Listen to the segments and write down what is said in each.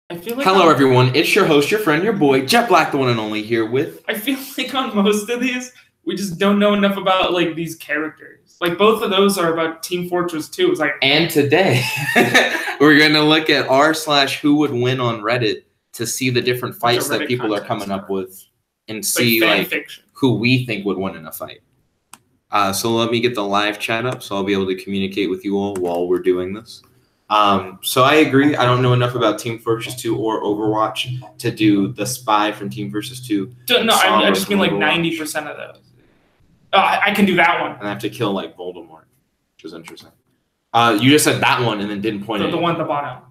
I feel like Hello, everyone. It's your host, your friend, your boy, Jet Black, the one and only, here with. I feel like on most of these, we just don't know enough about like these characters. Like both of those are about Team Fortress 2. It's like, and today we're gonna look at r/who would win on Reddit to see the different fights that people are coming up with and see like who we think would win in a fight. So let me get the live chat up so I'll be able to communicate with you all while we're doing this. So I agree. I don't know enough about Team Fortress 2 or Overwatch to do the spy from Team Fortress 2. No, I just mean like 90% of those. Oh, I can do that one. And I have to kill like Voldemort, which is interesting. You just said that one and then didn't point the one at the bottom.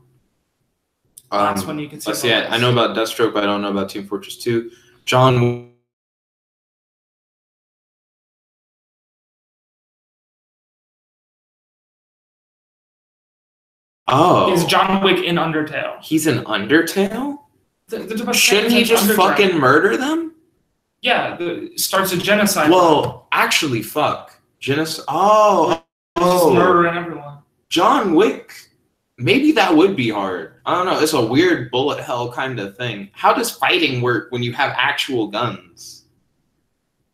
That's when you can see. Let's see. I know about Deathstroke, but I don't know about Team Fortress 2. John. Oh. Is John Wick in Undertale? He's in Undertale? Shouldn't he just fucking murder them? Yeah, starts a genocide. Well, actually, fuck. Genocide. Oh. Just murdering everyone. John Wick. Maybe that would be hard. I don't know. It's a weird bullet hell kind of thing. How does fighting work when you have actual guns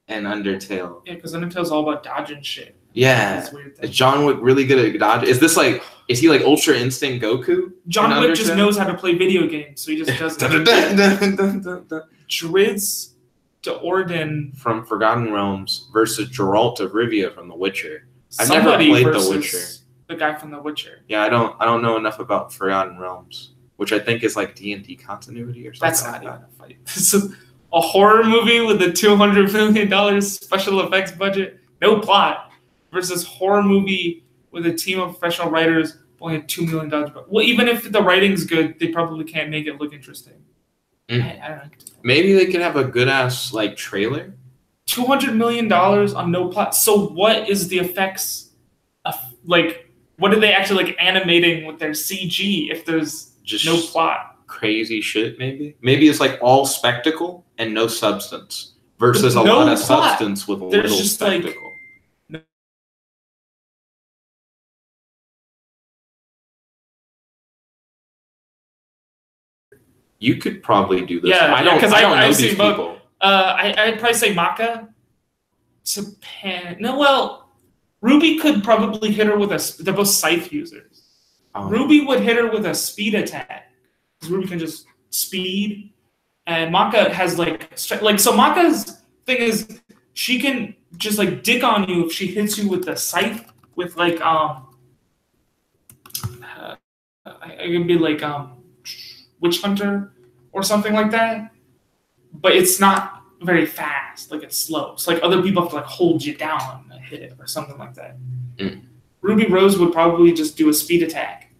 in Undertale? Yeah, because Undertale's all about dodging shit. Yeah. Is John Wick really good at dodge? Is he like Ultra Instinct Goku? John Wick just knows how to play video games, so he just does it. Druids to Orden from Forgotten Realms versus Geralt of Rivia from The Witcher. I've never played The Witcher. The guy from The Witcher. Yeah, I don't know enough about Forgotten Realms, which I think is like D&D continuity or something. That's not even a fight. This is a horror movie with a $200 million special effects budget, no plot, versus horror movie with a team of professional writers only had $2 million. Well, even if the writing's good, they probably can't make it look interesting. I don't know. Maybe they could have a good ass like trailer. $200 million on no plot. So what is the effects of like? What are they actually like animating with their CG if there's just no plot? Crazy shit, maybe. Maybe it's like all spectacle and no substance versus a lot of substance with a little spectacle. You could probably do this. Yeah, I don't know these people. I'd probably say Maka. Japan. No, well, Ruby could probably hit her with a. They're both scythe users. Ruby would hit her with a speed attack because Ruby can just speed, and Maka has like so. Maka's thing is she can just like dick on you if she hits you with the scythe with like it could be like Witch Hunter or something like that, but it's not very fast. Like it's slow. It's like other people have to like hold you down and hit it or something like that. Ruby Rose would probably just do a speed attack.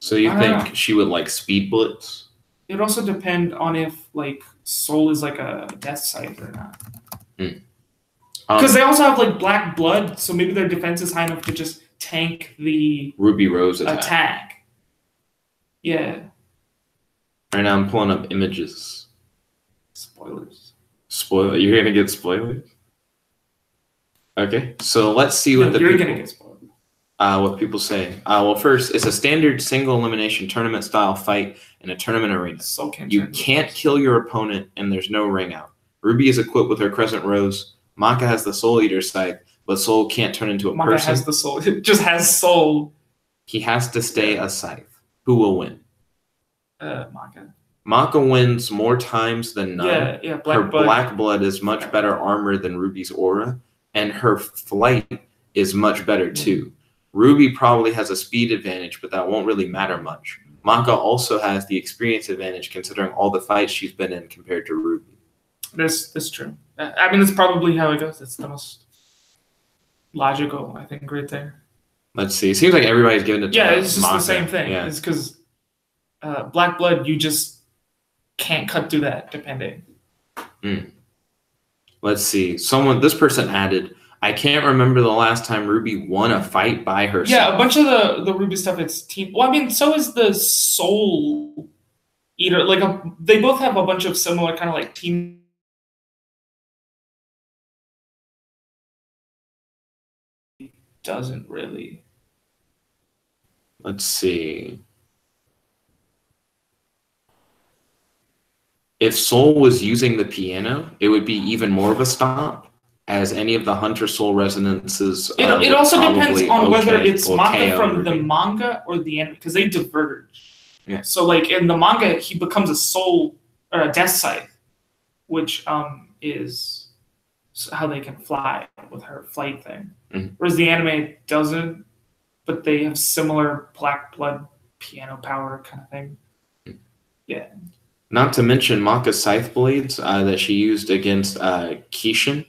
So you think she would like speed blitz? It would also depend on if like Soul is like a death scythe or not. Because they also have like black blood, so maybe their defense is high enough to just tank the Ruby Rose attack. Yeah. Right now I'm pulling up images. Spoilers. You're gonna get spoilers? Okay, so let's see what you're gonna get spoiled. What people say. Well, first, it's a standard single elimination tournament style fight in a tournament arena. You can't kill your opponent, and there's no ring out. Ruby is equipped with her Crescent Rose. Maka has the Soul Eater scythe, but Soul can't turn into a person. Maka has the Soul. It just has Soul. He has to stay a scythe. Who will win? Maka. Maka wins more times than none. Yeah, her black blood is much better armor than Ruby's aura, and her flight is much better too. Ruby probably has a speed advantage, but that won't really matter much. Maka also has the experience advantage considering all the fights she's been in compared to Ruby. That's true. I mean, that's probably how it goes. It's the most logical, I think, right there. Let's see. It seems like everybody's giving it to Maka. It's just the same thing. Yeah. It's because black blood, you just can't cut through that, depending. Let's see. This person added, I can't remember the last time Ruby won a fight by herself. Yeah, a bunch of the Ruby stuff, it's team. Well, I mean, so is the Soul Eater. Like, they both have a bunch of similar kind of like team. Doesn't really. Let's see. If Soul was using the piano, it would be even more of a stomp, as any of the Hunter Soul resonances. It also depends on whether it's manga from Ruby. the manga or the anime, because they diverge. Yeah. So like in the manga, he becomes a soul or a death scythe, which is how they can fly with her flight thing. Mm-hmm. Whereas the anime doesn't, but they have similar black blood piano power kind of thing. Mm-hmm. Yeah. Not to mention Maka's scythe blades that she used against Kishin.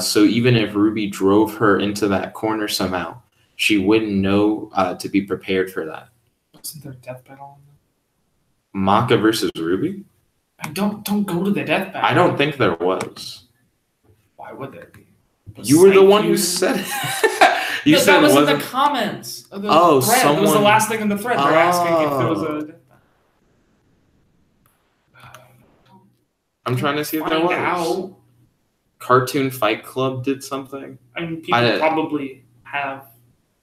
So even if Ruby drove her into that corner somehow, she wouldn't know to be prepared for that. Wasn't there a death battle? Maka versus Ruby? Don't go to the death battle. I don't think there was. Why would there be? You were the one who said it. You said that was in the comments of the thread. Someone... It was the last thing in the thread. They're asking if there was a death battle. I'm trying to see if there was. Out. Cartoon Fight Club did something. I mean, people probably have.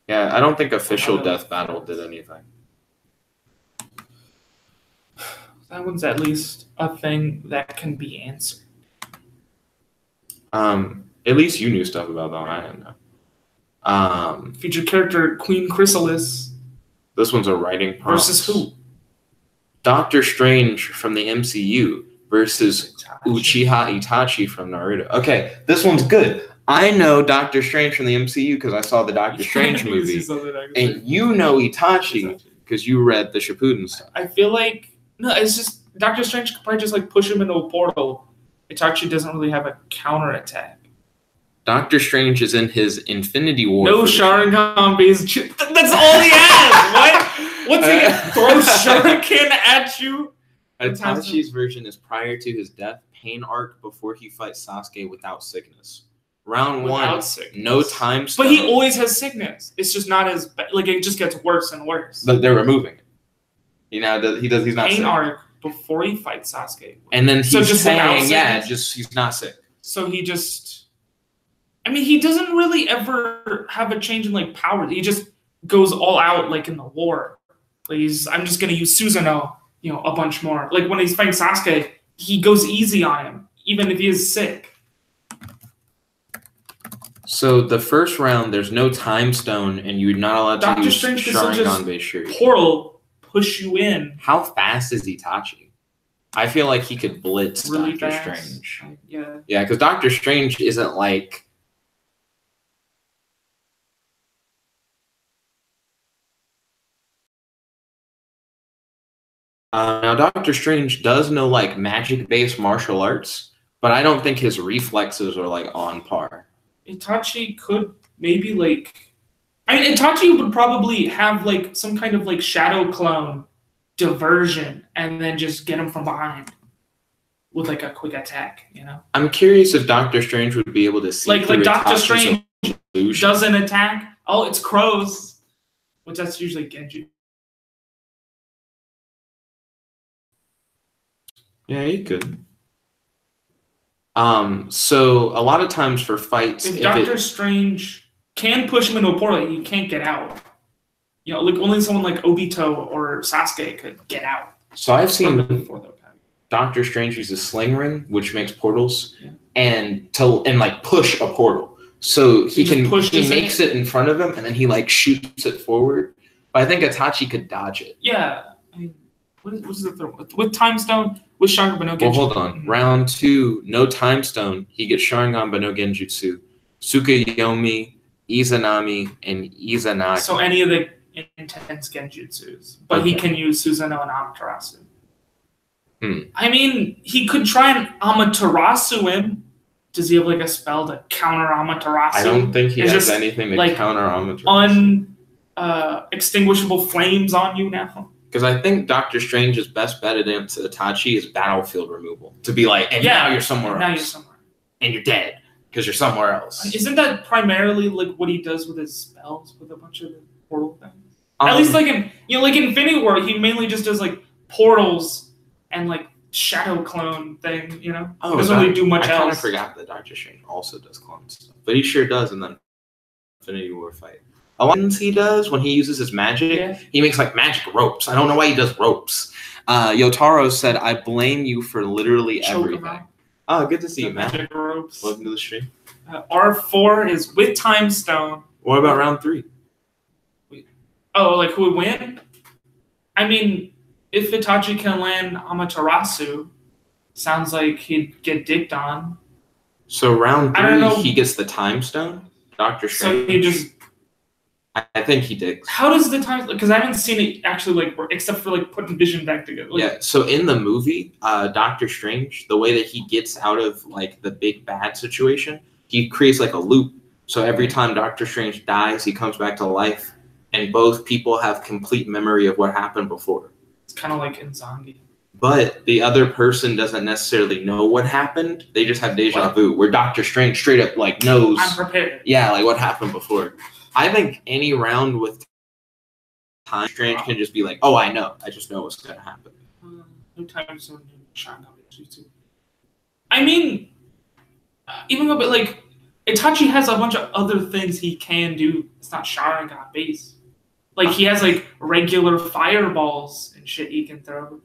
Yeah, I don't think official Death Battle did anything. That one's at least a thing that can be answered. At least you knew stuff about that one. I didn't know. Featured character Queen Chrysalis. This one's a writing prompt. Versus who? Dr. Strange from the MCU. Versus Uchiha Itachi from Naruto. Okay, this one's good. I know Dr. Strange from the MCU because I saw the Dr. Strange movie. And you know Itachi because you read the Shippuden stuff. I feel like, no, it's just, Dr. Strange could probably just like push him into a portal. Itachi doesn't really have a counterattack. Dr. Strange is in his Infinity War. No Sharingan based. That's all he has. What? What's he gonna throw Shuriken at you? Itachi's version is prior to his death, pain arc before he fights Sasuke without sickness. Round one, no time stone. But he always has sickness. It's just not as like it just gets worse and worse. But they're removing it. He's not pain sick. Arc before he fights Sasuke. And then he's just saying, he's not sick. So he just, I mean, he doesn't really ever have a change in like power. He just goes all out like in the war. Like I'm just gonna use Susanoo. A bunch more. Like when he's fighting Sasuke, he goes easy on him, even if he is sick. So the first round, there's no time stone, and you're not allowed to use Sharingan-based Shuriken. Portal push you in. How fast is Itachi? I feel like he could blitz really Dr. fast. Strange. Yeah. Yeah, because Dr. Strange isn't like... now, Dr. Strange does know, like, magic-based martial arts, but I don't think his reflexes are, like, on par. Itachi could maybe, like... I mean, Itachi would probably have, like, some kind of, like, shadow clone diversion and then just get him from behind with, like, a quick attack, I'm curious if Dr. Strange would be able to see like Dr. Strange doesn't attack. Oh, it's crows, which that's usually Genji. Yeah, he could. So a lot of times for fights, if Dr. Strange can push him into a portal, he can't get out. Like only someone like Obito or Sasuke could get out. So I've seen Dr. Strange use a sling ring, which makes portals, and like push a portal. So he makes it in front of him, and then he like shoots it forward. But I think Itachi could dodge it. Yeah. I mean, what's the third? With Time Stone, with Sharingan but no Genjutsu. Well, hold on. Round 2, no Time Stone. He gets Sharingan but no Genjutsu. Tsukuyomi, Izanami, and Izanagi. So any of the intense Genjutsus. But he can use Susanoo and Amaterasu. I mean, he could try and Amaterasu him. Does he have like a spell to counter Amaterasu? I don't think he has anything to like, counter Amaterasu. Extinguishable flames on you now. Because I think Dr. Strange's best bet against Itachi is battlefield removal. To be like, and now you're somewhere else. Now you're somewhere. And you're dead because you're somewhere else. Isn't that primarily like what he does with his spells with a bunch of portal things? At least like in like Infinity War, he mainly just does like portals and like shadow clone thing. He doesn't really do much else. I kind of forgot that Dr. Strange also does clone stuff, but he sure does in the Infinity War fight. a lot of things he does when he uses his magic, he makes like magic ropes. I don't know why he does ropes. Yotaro said, "I blame you for literally everything." Oh, good to see you, man. Magic ropes. Welcome to the stream. R4 is with Time Stone. What about round 3? Oh, like who would win? I mean, if Itachi can land Amaterasu, sounds like he'd get dicked on. So round 3, he gets the Time Stone? Dr. Strange? So he just... I think he dicks. How does the Time... Because I haven't seen it actually, like, except for, like, putting Vision back together. Like, yeah, so in the movie, Dr. Strange, the way that he gets out of, like, the big bad situation, he creates, like, a loop. So every time Dr. Strange dies, he comes back to life, and both people have complete memory of what happened before. It's kind of like in Zangi. But the other person doesn't necessarily know what happened. They just have deja vu, where Dr. Strange straight up like knows. I'm prepared. Yeah, like what happened before. I think any round with Time Strange can just be like, oh, I know. I just know what's going to happen. No time zone in China. I mean, even though, but like, Itachi has a bunch of other things he can do. It's not Sharingan based. Like, he has like regular fireballs and shit he can throw.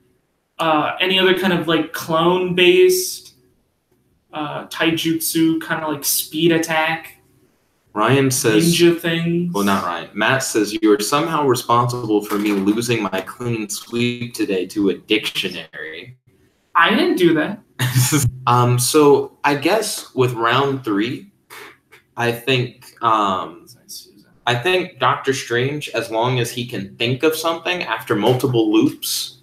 Any other kind of like clone-based taijutsu, kind of like speed attack. Ryan says, ninja things. Well, not Ryan. Matt says, you are somehow responsible for me losing my clean sweep today to a dictionary. I didn't do that. So I guess with round 3, I think Dr. Strange, as long as he can think of something after multiple loops,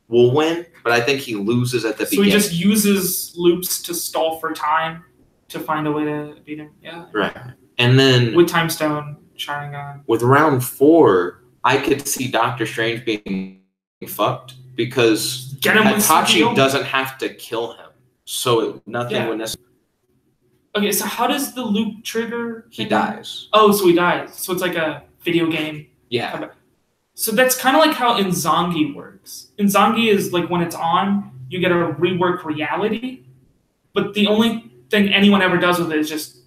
will win, but I think he loses at the beginning. So he just uses loops to stall for time to find a way to beat him. Yeah. Right. And then with Time Stone, Sharingan. With round 4, I could see Dr. Strange being fucked because Itachi doesn't have to kill him. So nothing would necessarily. Okay, so how does the loop trigger? He dies. Oh, so he dies. So it's like a video game. Yeah. So that's kind of like how in Zangi works. In Zangi is like when it's on, you get a rework reality, but the only thing anyone ever does with it is just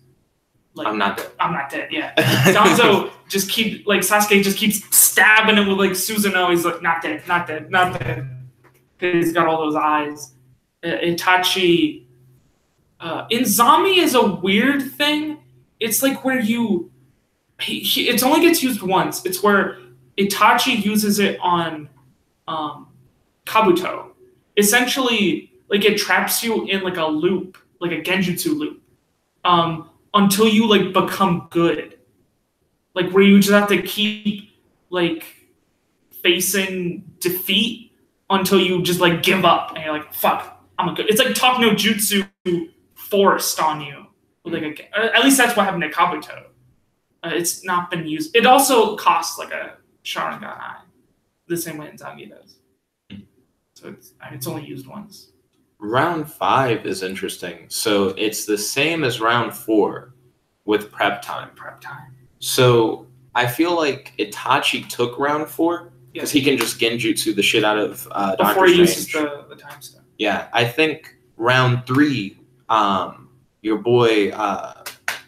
like I'm not dead. I'm not dead. Yeah. Danzo just Sasuke just keeps stabbing him with like Susanoo. He's like not dead, not dead, not dead. Because he's got all those eyes. Itachi in Zami is a weird thing. It's like where it only gets used once. It's where Itachi uses it on Kabuto. Essentially, like it traps you in like a loop, like a genjutsu loop, until you like become good. Like where you just have to keep like facing defeat until you just like give up and you're like, fuck, I'm a good. It's like Top no Jutsu forced on you. Like at least that's what happened to Kabuto. It's not been used. It also costs like a Sharingan eye, the same way Zangi does. So it's only used once. Round 5 is interesting. So it's the same as round 4 with prep time. So I feel like Itachi took round 4 because he can just genjutsu the shit out of Dr. Strange. Before he uses the time stone. Yeah, I think round 3, your boy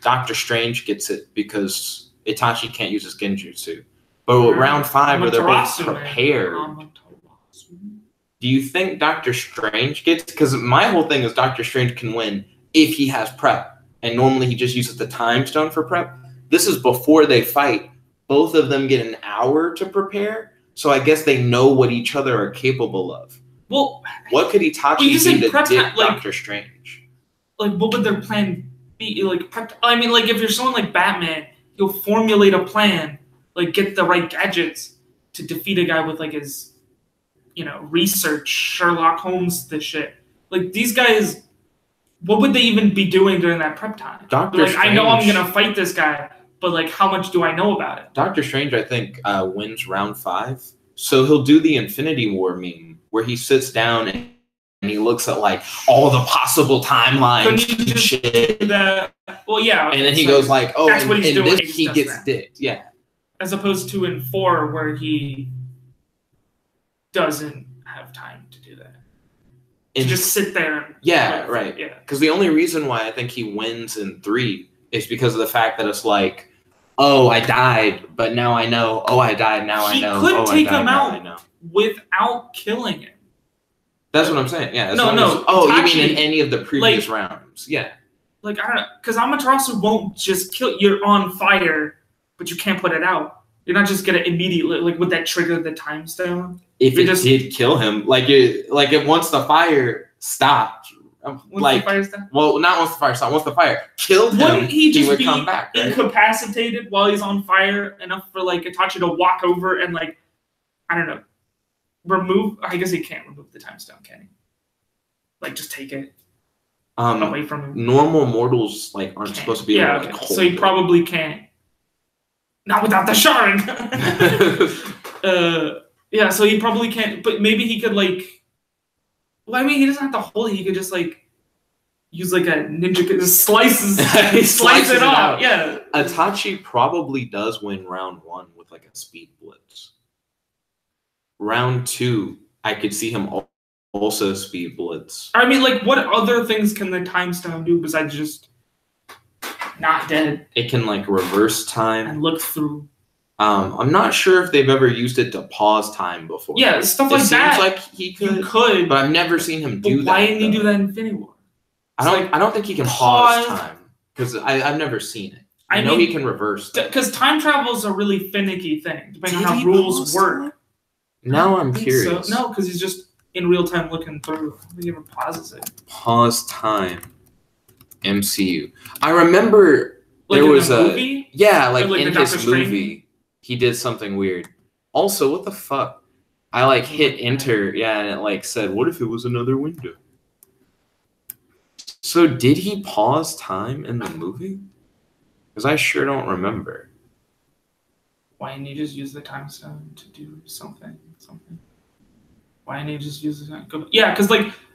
Dr. Strange gets it because Itachi can't use his genjutsu. But with round 5, where they're both prepared, do you think Dr. Strange gets? Because my whole thing is Dr. Strange can win if he has prep, and normally he just uses the time stone for prep. This is before they fight. Both of them get an hour to prepare, so I guess they know what each other are capable of. Well, what could Itachi do to dip Dr. Strange? Like, what would their plan be? Like, prep. I mean, like, if you're someone like Batman, he'll formulate a plan, like, get the right gadgets to defeat a guy with, like, his, research, Sherlock Holmes, this shit. Like, these guys, what would they even be doing during that prep time? Dr. Strange, I know I'm going to fight this guy, but, like, how much do I know about it? Dr. Strange, I think, wins round 5. So he'll do the Infinity War meme, where he sits down and he looks at, like, all the possible timelines and shit. Well, yeah. And then he goes, like, oh, that's what he's doing. He gets dicked. Yeah. As opposed to in 4, where he doesn't have time to do that. To just sit there. Yeah, right. Yeah. Because the only reason why I think he wins in 3 is because of the fact that it's like oh, I died, but now I know. Oh, I died, now I know. He could take him out without killing him. That's what I'm saying. Yeah. No. You mean in any of the previous rounds? Yeah. Like, I don't know, because Amaterasu won't just kill. You're on fire, but you can't put it out. You're not just gonna immediately, like, would that trigger the time stone? If it did kill him, once the fire stopped. Once the fire stopped? Well, not once the fire stopped. Once the fire killed him, wouldn't he would come back. Right? Incapacitated while he's on fire enough for like Itachi to walk over and like, I don't know, remove. I guess he can't remove the time stone, can he? Like, just take it away from him. Normal mortals aren't supposed to be able to hold so he probably can't. Not without the shard. Yeah, so he probably can't. But maybe he could well, I mean, he doesn't have to hold it. He could just use a ninja, just slice it off. Yeah. Itachi probably does win round 1 with a speed blitz. Round 2, I could see him also speed blitz. I mean, what other things can the time stone do besides just not dead? It can reverse time and look through. I'm not sure if they've ever used it to pause time before. Yeah, stuff like that. Seems like he could, but I've never seen him do that. Why didn't he do that in Infinity War? I don't think he can pause time because I've never seen it. I know he can reverse. Because time travel is a really finicky thing, depending on how rules work. Now I'm curious. So. No, because he's just in real time looking through. I don't think he ever pauses it. Pause time. MCU. I remember there was a movie? Yeah, in his movie. He did something weird. Also, what the fuck? I hit enter, and it said, "What if it was another window?" So did he pause time in the movie? Because I sure don't remember. Why didn't you just use the time stone to do something? Why didn't you just use the time? Yeah, because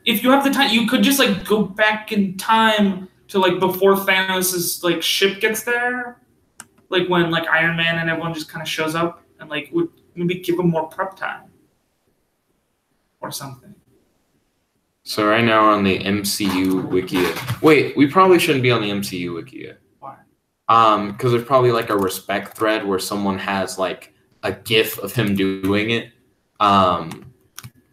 if you have the time, you could just go back in time to before Thanos' ship gets there. When Iron Man and everyone just kind of shows up and would maybe give them more prep time or something. So right now we're on the MCU Wikia. Wait, we probably shouldn't be on the MCU Wikia. Why? Because there's probably a respect thread where someone has a GIF of him doing it. But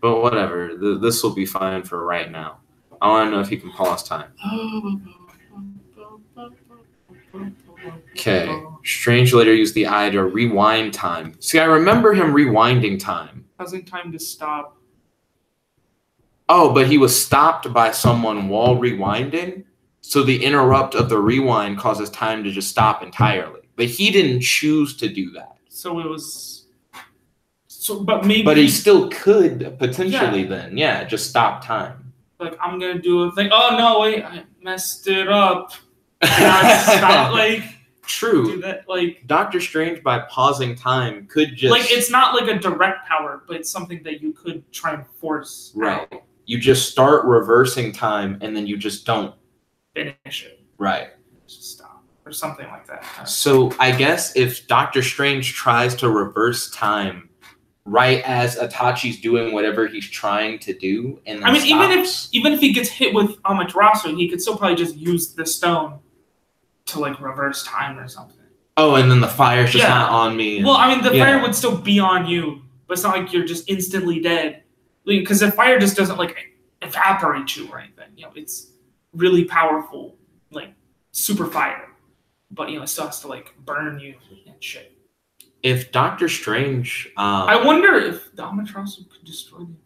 whatever, this will be fine for right now. I want to know if he can pause time. Okay. Strange later used the eye to rewind time. See, I remember him rewinding time. Causing time to stop. Oh, but he was stopped by someone while rewinding. So the interrupt of the rewind causes time to just stop entirely. But he didn't choose to do that. So it was. But maybe. But he still could potentially then. Yeah, just stop time. I'm going to do a thing. Oh, no, wait. I messed it up. Stop, True. Do that, Dr. Strange, by pausing time, could just it's not a direct power, but it's something that you could try and force. Right. Out. You just start reversing time, and then you just don't finish it. Right. Just stop or something like that. So I guess if Dr. Strange tries to reverse time, right as Itachi's doing whatever he's trying to do, and then even if he gets hit with Amaterasu, he could still probably just use the stone to reverse time or something. Oh, and then the fire's just not on me. Well, I mean, the fire would still be on you, but it's not you're just instantly dead. Because the fire just doesn't evaporate you or anything. It's really powerful, super fire. But it still has to burn you and shit. If Dr. Strange, I wonder if the Amaterasu could destroy you.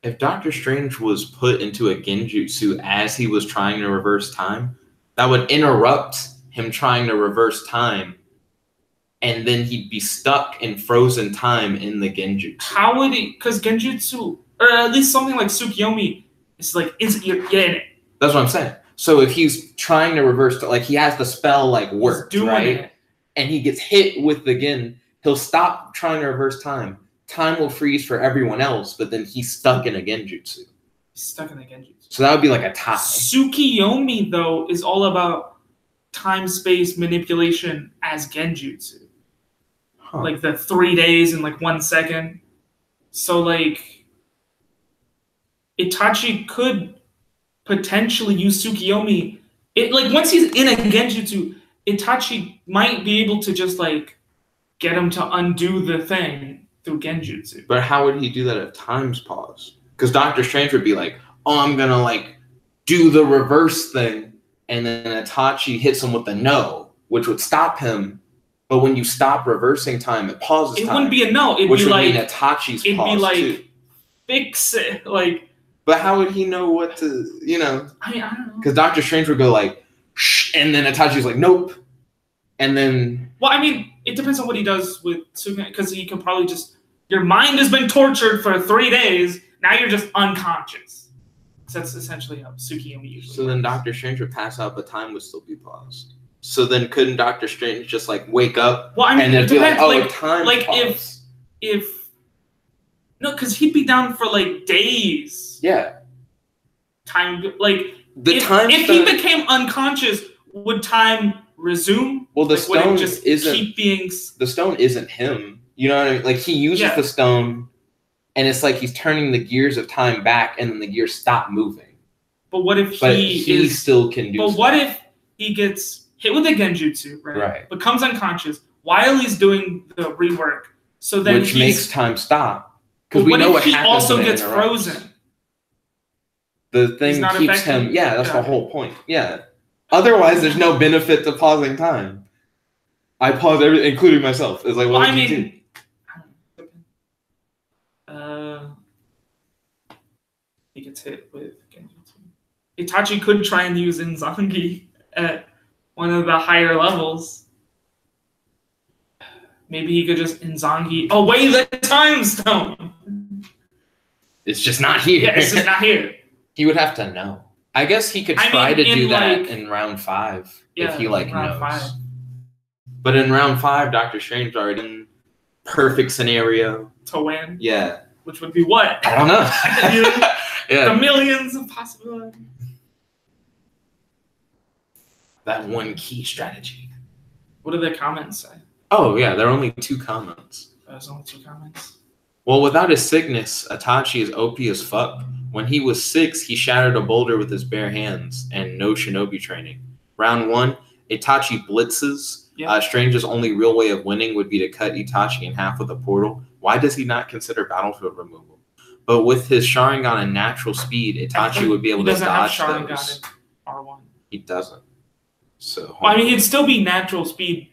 If Dr. Strange was put into a genjutsu as he was trying to reverse time, that would interrupt him trying to reverse time, and then he'd be stuck in frozen time in the genjutsu. How would he? Because genjutsu, or at least something like Tsukiyomi, is you're in it. That's what I'm saying. So if he's trying to reverse, he has the spell worked, right? It. And he gets hit with the Gin, he'll stop trying to reverse time. Time will freeze for everyone else, but then he's stuck in a genjutsu. So that would be a tie. Tsukiyomi, though, is all about time-space manipulation as genjutsu. Huh. The 3 days and 1 second. So, Itachi could potentially use Tsukiyomi. Once he's in a genjutsu, Itachi might be able to just like get him to undo the thing through genjutsu. But how would he do that if time's paused? Because Dr. Strange would be like, oh, I'm gonna like do the reverse thing, and then Itachi hits him with the no, which would stop him. But when you stop reversing time, it pauses time. It wouldn't be a no. It'd which be would like mean Itachi's it'd pause be like too. Fix it, like. But how would he know what to, you know? I mean, I don't know. Because Dr. Strange would go like, shh, and then Itachi's like, nope, and then. Well, I mean, it depends on what he does with Suga, because he can probably just. Your mind has been tortured for 3 days. Now you're just unconscious. So that's essentially how Tsukiyomi usually. So then Dr. Strange would pass out, but time would still be paused. So then couldn't Dr. Strange just like wake up? Well, I mean, and then be like, oh, like, time. Like paused. if no, because he'd be down for like days. Yeah. Time like if he became unconscious, would time resume? Well, the like, stone just isn't. Keep being. The stone isn't him. You know what I mean? Like he uses the stone, and it's like he's turning the gears of time back, and then the gears stop moving. But what if he still can do? But what if he gets hit with a genjutsu, right? Becomes unconscious while he's doing the rework, so then which makes time stop. Because we know what happens. He also gets frozen. The thing keeps him. Yeah, that's the whole point. Yeah. Otherwise, there's no benefit to pausing time. I pause everything, including myself. It's like, well, I mean, he gets hit with genjutsu. Itachi could try and use Inzangi at one of the higher levels. Maybe he could just Inzangi away the time stone. It's just not here. Yeah, it's just not here. He would have to know. I guess he could try to do that in round 5 if he like knows. 5. But in round 5, Dr. Strange already in perfect scenario to win. Yeah. Which would be what? I don't know. Yeah. The millions of possibilities. That one key strategy. What do the comments say? Oh yeah, there are only 2 comments. There's only 2 comments. Well, without his sickness, Itachi is OP as fuck. When he was 6, he shattered a boulder with his bare hands and no shinobi training. Round 1, Itachi blitzes. Yeah. Strange's only real way of winning would be to cut Itachi in half with a portal. Why does he not consider battlefield removal? But with his Sharingan and natural speed, Itachi would be able to dodge those. R1. He doesn't. So. Well, I mean, he'd still be natural speed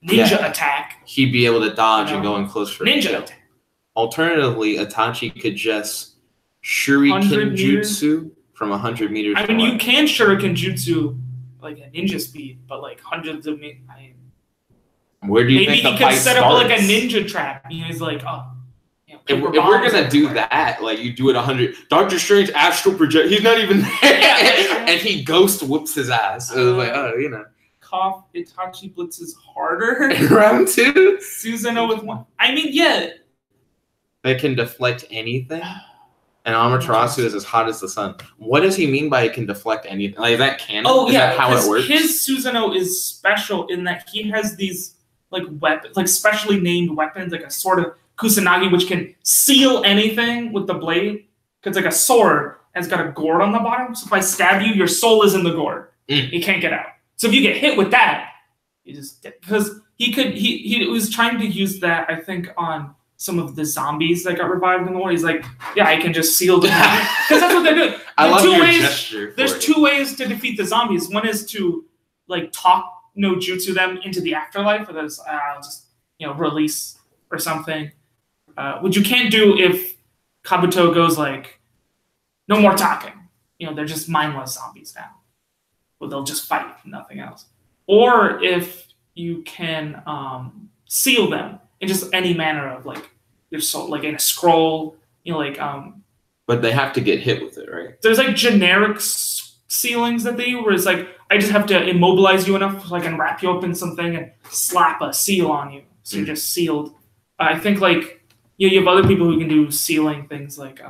ninja attack. He'd be able to dodge and go in close for ninja attack. Alternatively, Itachi could just Shuriken Jutsu from 100 meters. I mean, you can Shuriken Jutsu like a ninja speed, but like hundreds of meters. Where do you think the fight starts? Maybe he could set up like a ninja trap. He's like, oh. If we're gonna do that, like you do it 100, Dr. Strange astral project. He's not even there, and he ghost whoops his ass. It was like, oh, you know. Cough. Itachi blitzes harder. In round 2, Susanoo with 1. I mean, yeah. They can deflect anything, and Amaterasu is as hot as the sun. What does he mean by it can deflect anything? Like, is that canon? Oh is yeah, that how it works? His Susanoo is special in that he has these like weapons, like specially named weapons, like a sort of Kusanagi, which can seal anything with the blade. Because like a sword has got a gourd on the bottom, so if I stab you, your soul is in the gourd. You can't get out. So if you get hit with that, you just because he was trying to use that, I think, on some of the zombies that got revived in the war. He's like, yeah, I can just seal them because that's what they're doing. I love your gesture. There's 2 ways to defeat the zombies. One is to like talk no jutsu them into the afterlife, or there's just release or something. Which you can't do if Kabuto goes like, no more talking. They're just mindless zombies now. Well, they'll just fight, nothing else. Or if you can seal them in just any manner of like your soul, like in a scroll, But they have to get hit with it, right? There's like generic sealings that they do, where it's like I just have to immobilize you enough so I can wrap you up in something and slap a seal on you, so you're just sealed. I think like. You have other people who can do sealing things like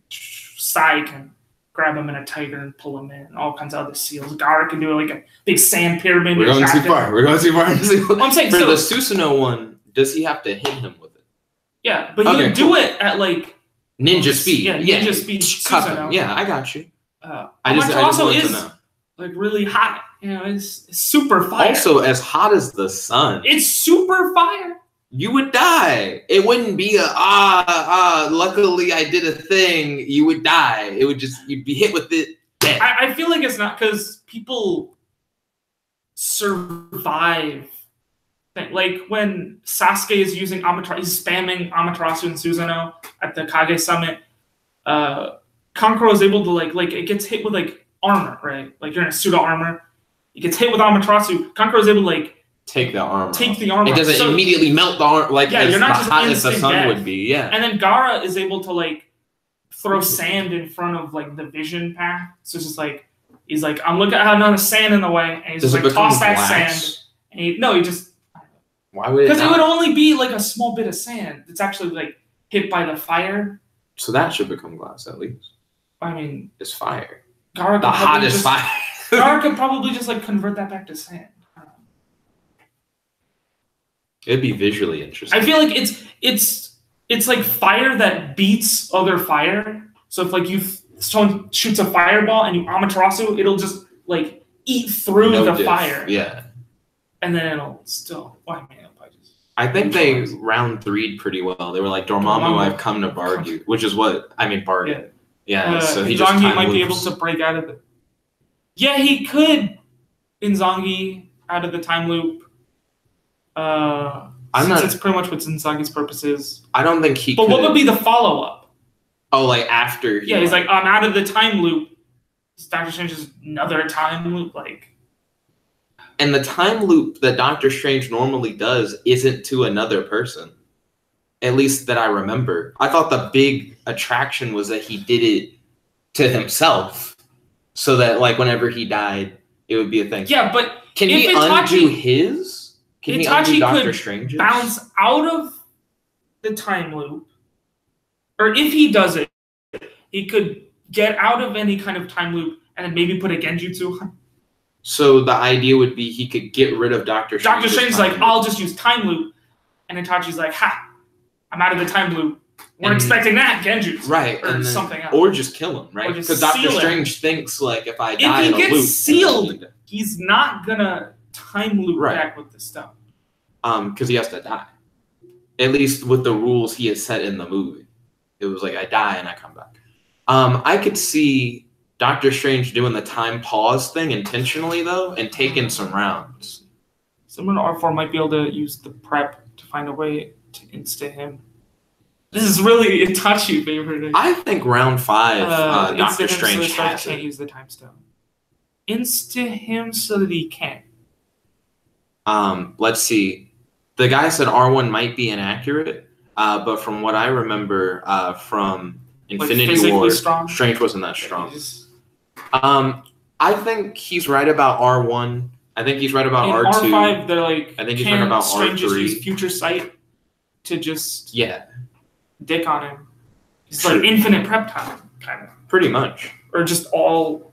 Sai can grab him in a tiger and pull him in, and all kinds of other seals. Gara can do like a big sand pyramid. We're going too far. I'm saying for the Susanoo one, does he have to hit him with it? Yeah, but he'll do it at like ninja speed. Yeah, ninja speed. Cut him. Yeah, I got you. I just want to know. like really hot. You know, it's super fire. Also, as hot as the sun. It's super fire. You would die. It wouldn't be luckily I did a thing. You would die. It would just, you'd be hit with it. Dead. I feel like it's not because people survive. Like when Sasuke is using Amaterasu, he's spamming Amaterasu and Susanoo at the Kage Summit. Kankuro is able to like it gets hit with like armor, right? Like you're in a suit of armor. It gets hit with Amaterasu. Kankuro is able to like take the armor. It doesn't immediately melt the armor like yeah, you're not just hot as the sun death. would be. Yeah. And then Gaara is able to like throw sand in front of like the vision path. So it's just like he's like, I'm looking at how none of sand in the way, and he's just like toss that sand. And he just why would because it would only be like a small bit of sand that's actually like hit by the fire. So that should become glass at least. I mean, it's fire. Gaara the hottest fire. Gaara could probably just like convert that back to sand. It'd be visually interesting. I feel like it's like fire that beats other fire. So if like someone shoots a fireball and you Amaterasu, it'll just like eat through the fire. Yeah. And then it'll still. Well, I think they round 3'd pretty well. They were like, Dormammu, I've come to barg you, which is what I mean, barg. Yeah. So he just might be able to break out of it. Yeah, he could. Inzangi out of the time loop. It's pretty much what Inzangi's purpose is. I don't think he. But what would be the follow-up? Oh, like after? He's like, I'm out of the time loop. Dr. Strange is another time loop, like. And the time loop that Dr. Strange normally does isn't to another person. At least that I remember. I thought the big attraction was that he did it to himself. So that, like, whenever he died, it would be a thing. Yeah, but can he undo his? Can he undo Dr. Strange's? Bounce out of the time loop. Or if he does it, he could get out of any kind of time loop and then maybe put a Genjutsu on. So the idea would be he could get rid of Dr. Strange. Dr. Strange's like, I'll just use time loop. And Itachi's like, ha, I'm out of the time loop. We're expecting that, Genjutsu. Right. Or something else. Or just kill him, right? Because Dr. Strange thinks, like, if I die in a loop. If he gets sealed, he's not going to time loop back with the stuff. Because he has to die. At least with the rules he has set in the movie. It was like, I die and I come back. I could see Dr. Strange doing the time pause thing intentionally, though, and taking some rounds. Someone in R4 might be able to use the prep to find a way to insta him. This is really Itachi favorite. I think round 5, Dr. Strange can't use the time stone. Insta him so that he can. Let's see. The guy said R1 might be inaccurate, but from what I remember from Infinity War, Strange wasn't that strong. I think he's right about R1. I think he's right about R2. R5, they're like, I think he's right about Strange R3. Just use future sight to just dick on him. It's like infinite prep time, kind of. Pretty much. Or just all.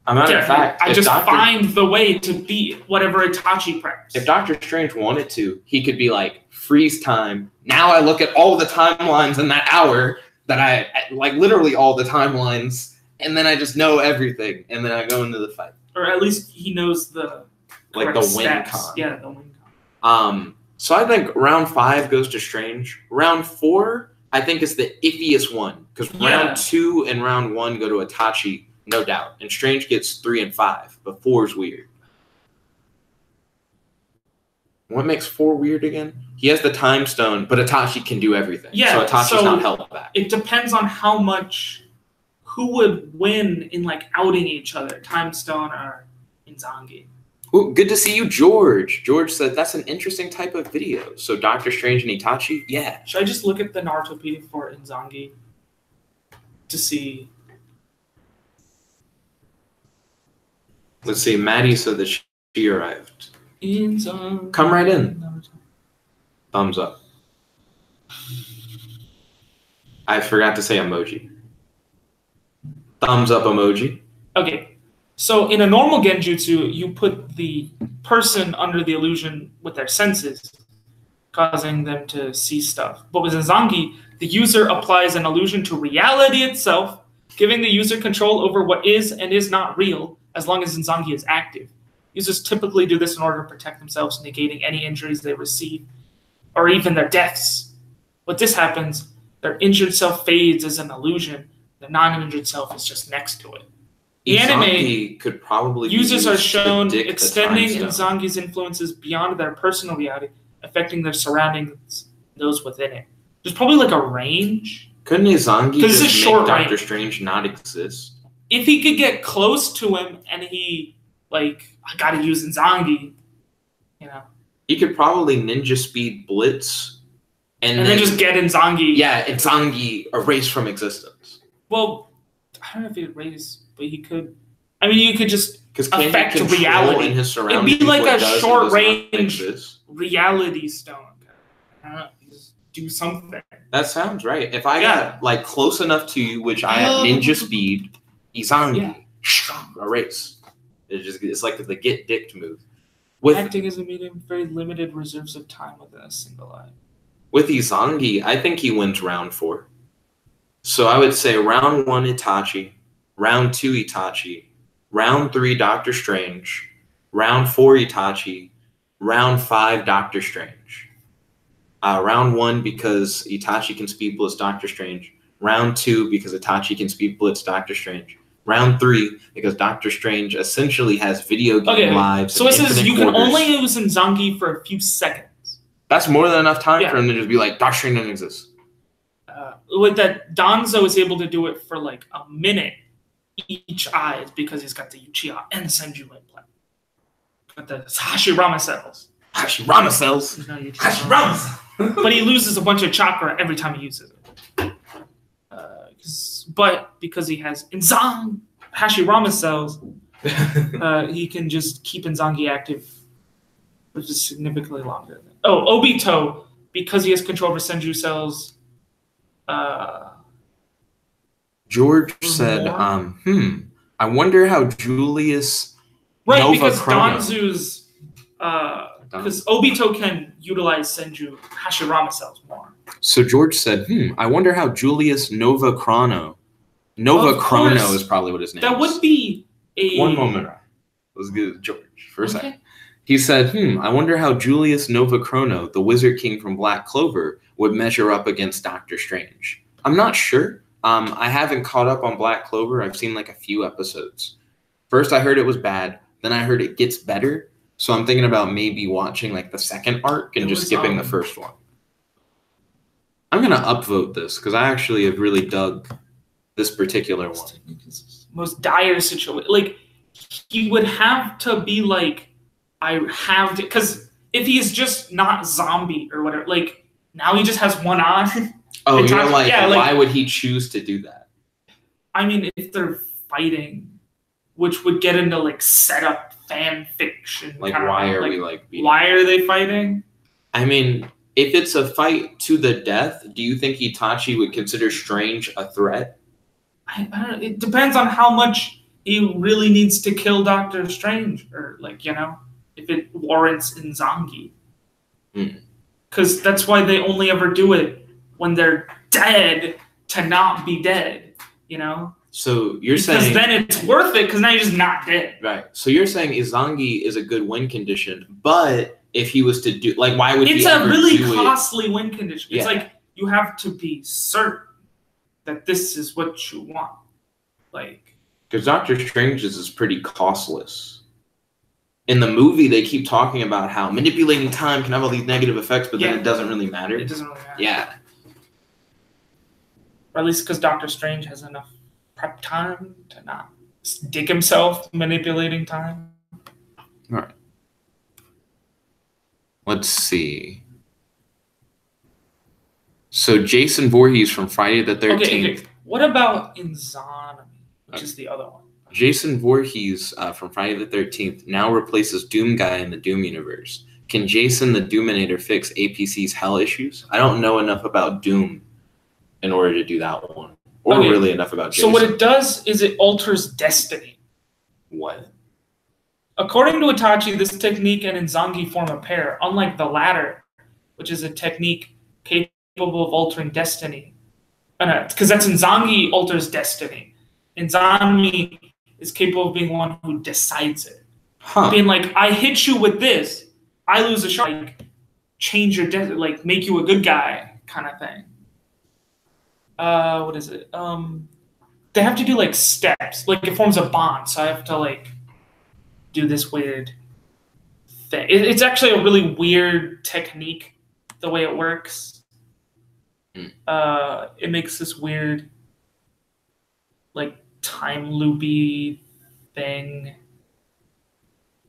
A matter of fact, I just find the way to beat whatever Itachi preps. If Dr. Strange wanted to, he could be like, freeze time. Now I look at all the timelines in that hour that I, like literally all the timelines, and then I just know everything, and then I go into the fight. Or at least he knows the like the win con. Yeah, the win con. So I think round 5 goes to Strange. Round 4, I think, is the iffiest one because round 2 and round 1 go to Itachi, no doubt, and Strange gets 3 and 5, but 4 is weird. What makes 4 weird again? He has the time stone, but Itachi can do everything. Yeah, so Itachi's not held back. It depends on how much. Who would win in like outing each other, Time Stone or Inzangi? Ooh, good to see you, George. George said that's an interesting type of video. So Dr. Strange and Itachi, yeah. Should I just look at the Narutopedia for Inzangi to see? Let's see. Maddie said that she arrived. Inzangi. Come right in. Thumbs up. I forgot to say emoji. Thumbs up emoji. Okay. So in a normal genjutsu, you put the person under the illusion with their senses, causing them to see stuff. But with Inzangi, the user applies an illusion to reality itself, giving the user control over what is and is not real, as long as Inzangi is active. Users typically do this in order to protect themselves, negating any injuries they receive, or even their deaths. When this happens, their injured self fades as an illusion. The non-injured self is just next to it. The anime could probably users are shown extending Inzangi's influences beyond their personal reality, affecting their surroundings, those within it. There's probably like a range. Couldn't Izangi just make Dr. Strange not exist? If he could get close to him and he, like, I gotta use Inzangi, you know. He could probably ninja speed blitz and then just get Inzangi. Yeah, Inzangi erased from existence. Well, I don't know if he'd erase, but he could. I mean, you could just affect reality. In his It'd be like a short range reality stone. I don't know. Just do something. That sounds right. If I got like close enough to you, which I have ninja speed, Izangi, erase. It's like the get dicked move. Acting as a medium, very limited reserves of time within a single eye. With Izangi, I think he wins round 4. So I would say round 1 Itachi, round 2 Itachi, round 3 Dr. Strange, round 4 Itachi, round 5 Dr. Strange. Round 1 because Itachi can speed blitz Dr. Strange. Round 2 because Itachi can speed blitz Dr. Strange. Round 3 because Dr. Strange essentially has video game lives. So it says you can only use Inzangi for a few seconds. That's more than enough time for him to just be like, Dr. Strange doesn't exist. With that, Danzo is able to do it for like a minute each eye because he's got the Uchiha and Senju implant. Got the Hashirama cells. Hashirama cells? Hashirama cells! But he loses a bunch of chakra every time he uses it. But because he has Hashirama cells, he can just keep Inzangi active, which is significantly longer. Obito, because he has control over Senju cells. George said, I wonder how Julius Nova because Danzu's because Obito can utilize Senju Hashirama cells more. So George said, I wonder how Julius Nova Chrono is probably what his name is. That would be a... One moment. Let's get George for a second. He said, I wonder how Julius Nova Chrono, the Wizard King from Black Clover, would measure up against Dr. Strange. I'm not sure. I haven't caught up on Black Clover. I've seen like a few episodes. First, I heard it was bad. Then I heard it gets better. So I'm thinking about maybe watching like the second arc and just skipping the first one. I'm going to upvote this because I actually have really dug this particular one. Most dire situation. Like, he would have to be like, I have to, because if he's just not zombie or whatever, like, now he just has one eye. Oh, you're like, why would he choose to do that? I mean, if they're fighting, which would get into like setup fan fiction. Like, why are we like beating? Why are they fighting? I mean, if it's a fight to the death, do you think Itachi would consider Strange a threat? I don't know. It depends on how much he really needs to kill Dr. Strange, or like, you know, if it warrants Inzangi. Because that's why they only ever do it when they're dead to not be dead, you know? So you're saying... Because then it's worth it because now you're just not dead. Right. So you're saying Izangi is a good win condition, but if he was to do... Like, why would he ever do it? It's a really costly win condition. It's like you have to be certain that this is what you want. Like... Because Dr. Strange's is pretty costless. In the movie, they keep talking about how manipulating time can have all these negative effects, but then it doesn't really matter. It doesn't really matter. Yeah. Or at least because Dr. Strange has enough prep time to not dig himself manipulating time. All right. Let's see. So Jason Voorhees from Friday the 13th. Okay. What about Inzanami, which is the other one? Jason Voorhees from Friday the 13th now replaces Doom Guy in the Doom universe. Can Jason the Doominator fix APC's hell issues? I don't know enough about Doom in order to do that one. Or really enough about Jason. So what it does is it alters destiny. What? According to Itachi, this technique and Inzangi form a pair, unlike the latter, which is a technique capable of altering destiny. Because that's Inzangi alters destiny. Inzanami is capable of being one who decides it. Huh. Being like, I hit you with this, I lose a shot, like, change your like make you a good guy kind of thing. What is it? They have to do like steps, like it forms a bond. So I have to like do this weird thing. It's actually a really weird technique, the way it works. It makes this weird, like time loopy thing.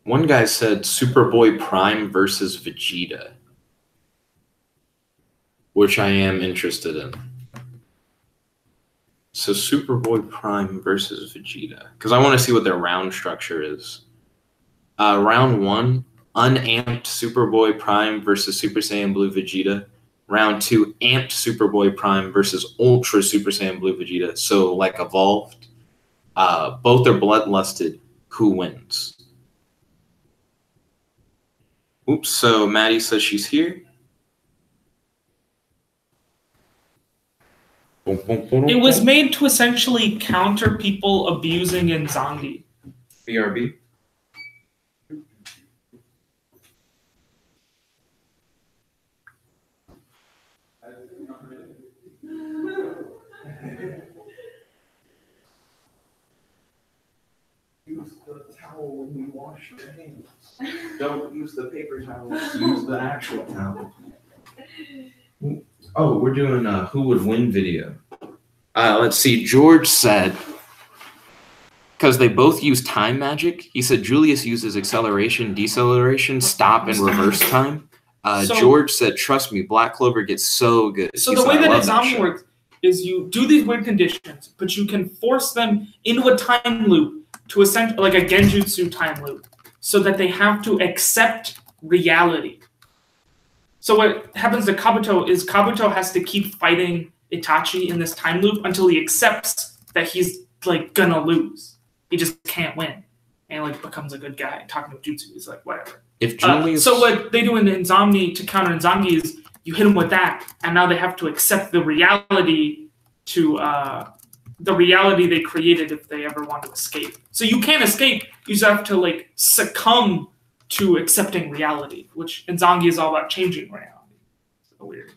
One guy said Superboy Prime versus Vegeta, which I am interested in. So Superboy Prime versus Vegeta, because I want to see what their round structure is. Round 1, unamped Superboy Prime versus Super Saiyan Blue Vegeta. Round 2, amped Superboy Prime versus Ultra Super Saiyan Blue Vegeta. So like evolved. Both are bloodlusted. Who wins? Oops, so Maddie says she's here. It was made to essentially counter people abusing Nzangi. BRB. Use the towel when you wash your hands. Don't use the paper towels. Use the actual towel. Oh, we're doing a who would win video. Let's see. George said, because they both use time magic, he said Julius uses acceleration, deceleration, stop, and reverse time. George said, trust me, Black Clover gets so good. So the way that Exami works is you do these weird conditions, but you can force them into a time loop to essentially, like a Genjutsu time loop, so that they have to accept reality. So what happens to Kabuto is Kabuto has to keep fighting Itachi in this time loop until he accepts that he's like gonna lose. He just can't win, and like becomes a good guy. Talking to Jutsu, he's like whatever. If Julius, so what they do in Nzangi to counter Nzangi is you hit him with that, and now they have to accept the reality to the reality they created if they ever want to escape. So you can't escape. You just have to like succumb to accepting reality, which Nzangi is all about changing reality. So weird.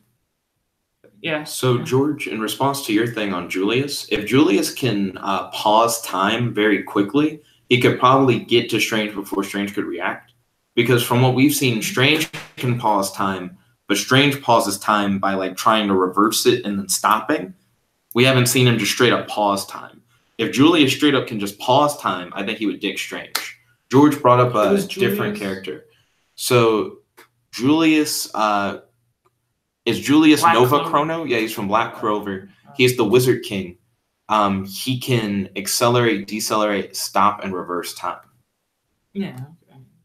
Yeah. So George, in response to your thing on Julius, if Julius can pause time very quickly, he could probably get to Strange before Strange could react. Because from what we've seen, Strange can pause time, but Strange pauses time by like trying to reverse it and then stopping. We haven't seen him just straight up pause time. If Julius straight up can just pause time, I think he would dig Strange. George brought up a different character. So Julius is Julius Black Nova Clover. Chrono? Yeah, he's from Black Clover. He's the Wizard King. He can accelerate, decelerate, stop, and reverse time. Yeah.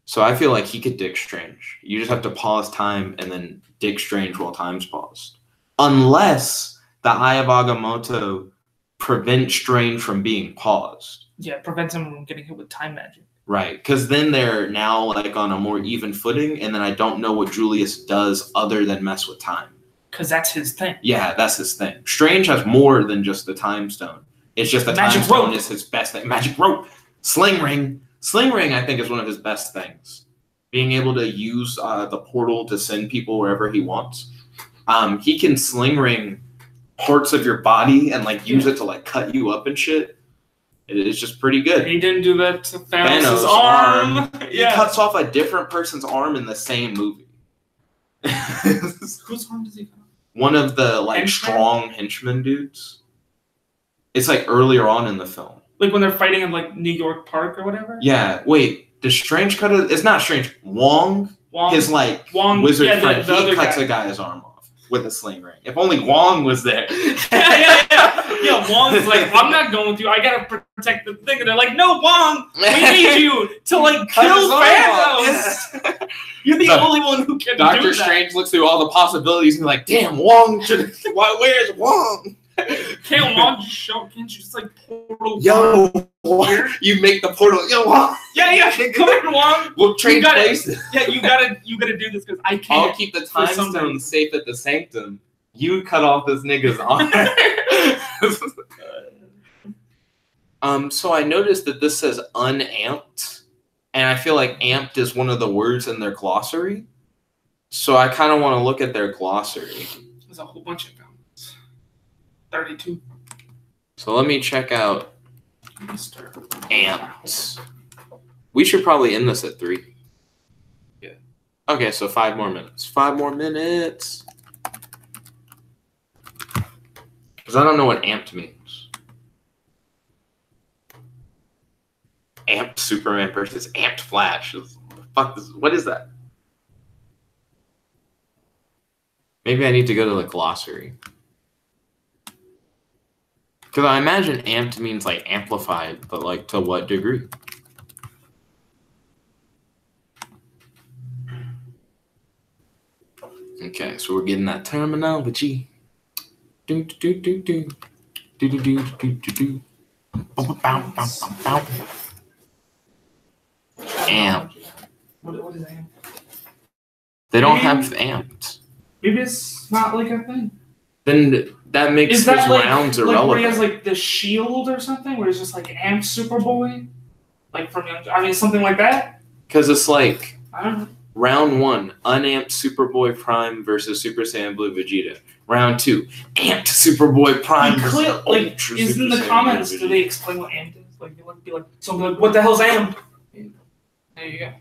So I feel like he could dig Strange. You just have to pause time and then dig Strange while time's paused. Unless the Eye of Agamotto prevents Strange from being paused. Yeah, it prevents him from getting hit with time magic. Right, because then they're now like on a more even footing, and then I don't know what Julius does other than mess with time. Because that's his thing. Yeah, that's his thing. Strange has more than just the time stone. It's just the time stone is his best thing. Magic rope, sling ring. Sling ring, I think, is one of his best things. Being able to use the portal to send people wherever he wants. He can sling ring parts of your body and like use it to like cut you up and shit. It's just pretty good. He didn't do that to Thanos' arm. He cuts off a different person's arm in the same movie. Whose arm does he cut off? One of the like strong henchman dudes. It's like earlier on in the film. Like when they're fighting in like New York Park or whatever? Yeah. Wait, does Strange cut it? It's not Strange. Wong his like wizard friend, he cuts a guy's arm off with a sling ring. If only Wong was there. Yeah, Wong's like, I'm not going with you. I gotta protect the thing. And they're like, no, Wong, we need you to like kill Thanos. You're the only one who can do that. Dr. Strange looks through all the possibilities and like, damn, Wong should. Where's Wong? Can't Wong just show? Can't you just like portal? Yo, you make the portal. Yo, Wong. Yeah. Come here, Wong. We'll trade places. Yeah, you gotta do this because I can't. I'll keep the time stone safe at the sanctum. You cut off this nigga's arm. So I noticed that this says unamped, and I feel like amped is one of the words in their glossary. So I kind of want to look at their glossary. There's a whole bunch of comments. 32. So let me check out amped. We should probably end this at 3. Yeah. Okay, so 5 more minutes. 5 more minutes. Because I don't know what amped means. Amped Superman versus amped Flash. What is that? Maybe I need to go to the glossary. Because I imagine amped means like amplified, but like to what degree? Okay, so we're getting that terminology. Do do do do do do do do do do. Amp. What is amp? They don't have amped. Maybe it's not like a thing. Then that makes his rounds irrelevant. Like where he has like the shield or something, where he's just like amp Superboy, like from something like that. Because it's like I don't know. Round 1, unamped Superboy Prime versus Super Saiyan Blue Vegeta. Round 2, amped Superboy Prime versus Ultra is in the Super comments. Saiyan do they explain what amped is? Like, you be like something like, "What the hell's amped?" There you go.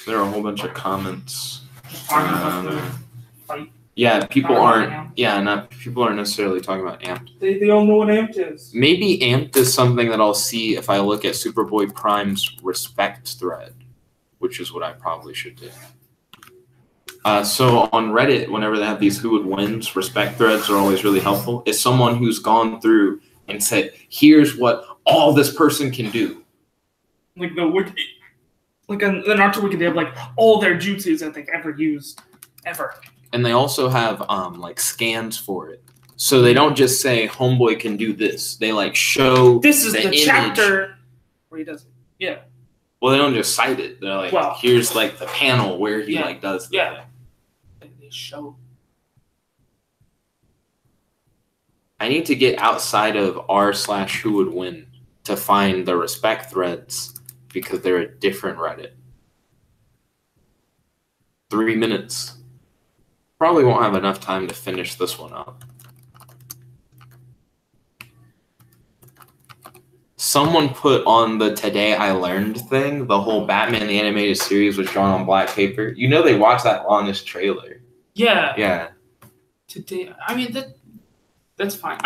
There are a whole bunch of comments. Fight. Yeah, people aren't necessarily talking about amped. They all know what amped is. Maybe amped is something that I'll see if I look at Superboy Prime's respect thread, which is what I probably should do. So on Reddit, whenever they have these who would wins, respect threads are always really helpful. It's someone who's gone through and said, here's what all this person can do. Like the Naruto Wiki, they have like all their jutsus that they've ever used. Ever. And they also have like scans for it. So they don't just say homeboy can do this. They like show this is the image. chapter where he does it. Yeah. Well, they don't just cite it. They're like, here's like the panel where he like does the thing. They show. I need to get outside of r/who would win to find the respect threads because they're a different Reddit. 3 minutes. Probably won't have enough time to finish this one up. Someone put on the Today I Learned thing, the whole Batman the Animated Series was drawn on black paper. You know they watched that longest trailer. Yeah. Yeah. Today, that's fine.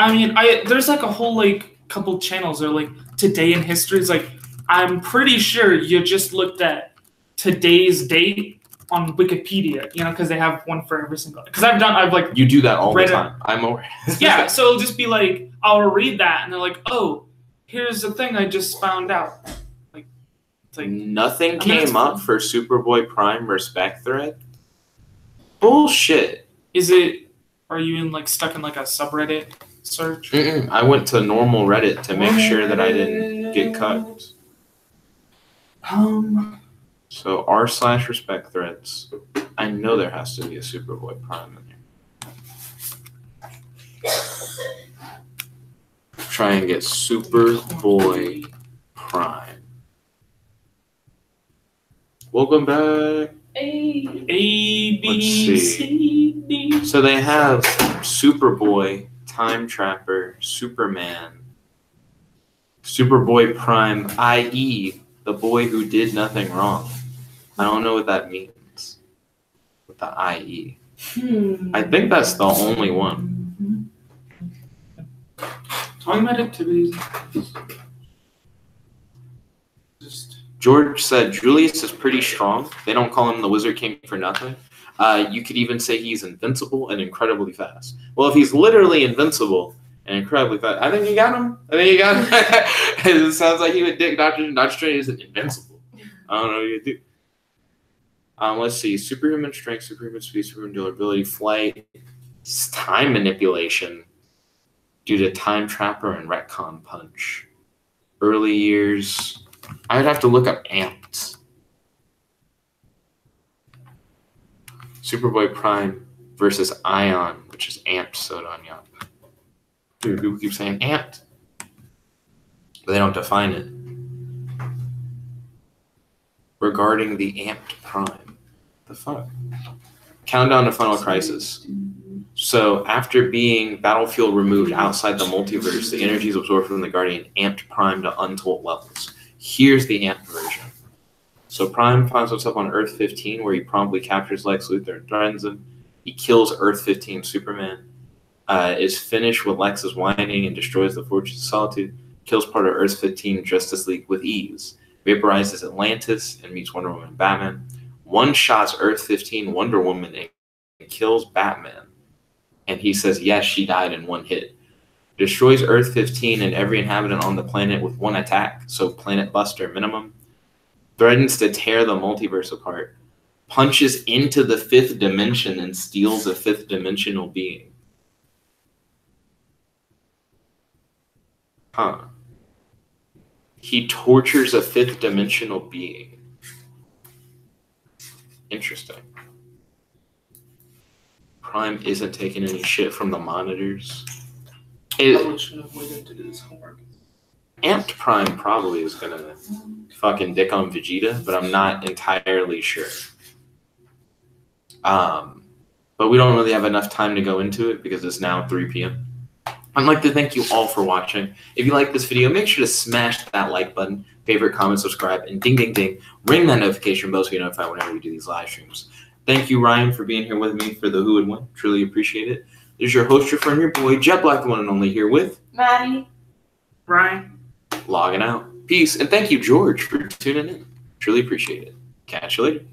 There's like a whole like couple channels that are like Today in History. It's like, I'm pretty sure you just looked at today's date on Wikipedia, because they have one for every single. Because I've like you do that all the time. I'm aware. Yeah, so it'll just be like I'll read that and they're like, oh, here's the thing I just found out. Like, it's like nothing came up for Superboy Prime respect thread. Bullshit. Are you stuck in like a subreddit search? I went to normal Reddit to make sure that I didn't get cut. So r/respect threads. I know there has to be a Superboy Prime in here. Try and get Superboy Prime. Welcome back. A, B, C, D. So they have Superboy, Time Trapper, Superman, Superboy Prime, i.e., the boy who did nothing wrong. I don't know what that means with the IE. I think that's the only one. Talking about activities. George said Julius is pretty strong. They don't call him the Wizard King for nothing. You could even say he's invincible and incredibly fast. Well, if he's literally invincible and incredibly fast, I think you got him. It sounds like he would dick Dr. Strange isn't invincible. I don't know what you do. Let's see. Superhuman strength, superhuman speed, superhuman durability, flight, time manipulation due to Time Trapper and Retcon Punch. Early years. I would have to look up amped. Superboy Prime versus Ion, which is amped Sodon Yup. Dude, people keep saying amped, but they don't define it. Regarding the amped prime. The fuck? Countdown to Final Crisis. So after being battlefield removed outside the multiverse, the energy is absorbed from the Guardian, amped Prime to untold levels. Here's the amped version. So Prime finds himself on Earth 15, where he promptly captures Lex Luthor and threatens him. He kills Earth 15 Superman, is finished with Lex's whining and destroys the Fortress of Solitude, kills part of Earth 15 Justice League with ease, vaporizes Atlantis and meets Wonder Woman and Batman, one-shots Earth 15 Wonder Woman and kills Batman. And he says, yes, she died in one hit. Destroys Earth 15 and every inhabitant on the planet with one attack, so Planet Buster minimum. Threatens to tear the multiverse apart. Punches into the fifth dimension and steals a fifth dimensional being. Huh. He tortures a fifth dimensional being. Interesting. Prime isn't taking any shit from the monitors. Probably should have waited to do this homework. Amped Prime probably is gonna fucking dick on Vegeta, but I'm not entirely sure. But we don't really have enough time to go into it because it's now 3 p.m. I'd like to thank you all for watching. If you like this video, make sure to smash that like button, favorite, comment, subscribe, and ding, ding, ding. Ring that notification bell so you're notified whenever we do these live streams. Thank you, Ryan, for being here with me for the Who Would Win. Truly appreciate it. This is your host, your friend, your boy, Jet Black, the one and only, here with Maddie, Ryan, logging out. Peace, and thank you, George, for tuning in. Truly appreciate it. Catch you later.